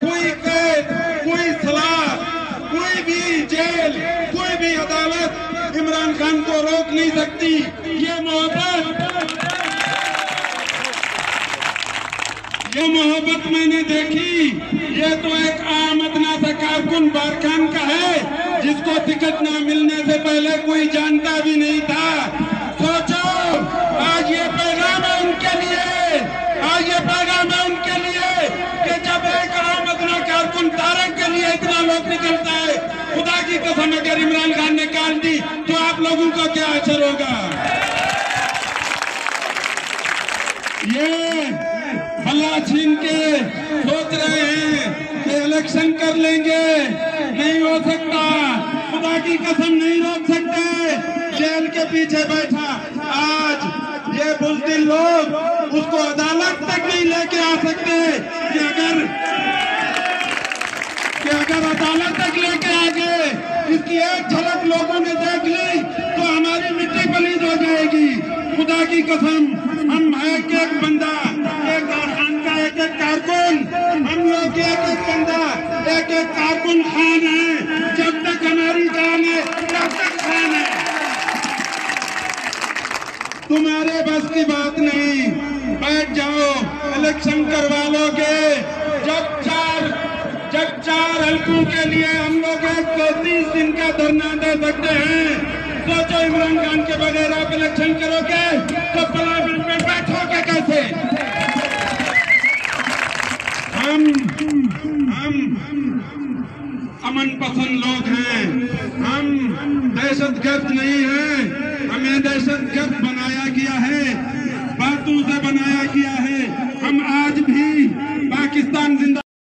कोई कैद, कोई सलाह, कोई भी जेल, कोई भी अदालत इमरान खान को रोक नहीं सकती। ये मोहब्बत मैंने देखी। ये तो एक आम अदना सा कारकुन बारखान का है, जिसको टिकट न मिलने से पहले कोई जानता भी नहीं था। सोचो, आज ये पैगाम है उनके लिए, आज ये पैगाम है उनके लिए कि जब एक आम अदना कारकुन तारक के लिए इतना लोग निकलता है, खुदा की कसम अगर इमरान खान ने काट दी तो आप लोगों का क्या असर होगा। ये भला छीन के सोच रहे हैं कि इलेक्शन कर लेंगे, नहीं हो सकता। खुदा की कसम नहीं रोक सकते। जेल के पीछे बैठा आज ये बुज़दिल लोग उसको अदालत तक नहीं लेके आ सकते कि अगर अदालत तक लेके आ गए, इसकी एक झलक लोगों ने देख ली तो हमारी मिट्टी पलीद हो जाएगी। खुदा की कसम, हम एक एक बंदा, एक खान का एक एक कारकुन, हम लोग एक एक बंदा, एक एक कारकुन खान है। जब तक हमारी जान है तब तक खान है। तुम्हारे बस की बात नहीं, बैठ जाओ, इलेक्शन करवा लोगे। जब चार हल्कों के लिए हम लोग 130 दिन का धरना दे सकते हैं। सोचो, इमरान खान के बगैर आप इलेक्शन करोगे तो पार्लियामेंट में बैठोगे कैसे। हम अमन पसंद लोग हैं, हम दहशतगर्द नहीं हैं। हमें दहशतगर्द बनाया गया है, बातों से बनाया गया है। हम आज भी पाकिस्तान जिंदा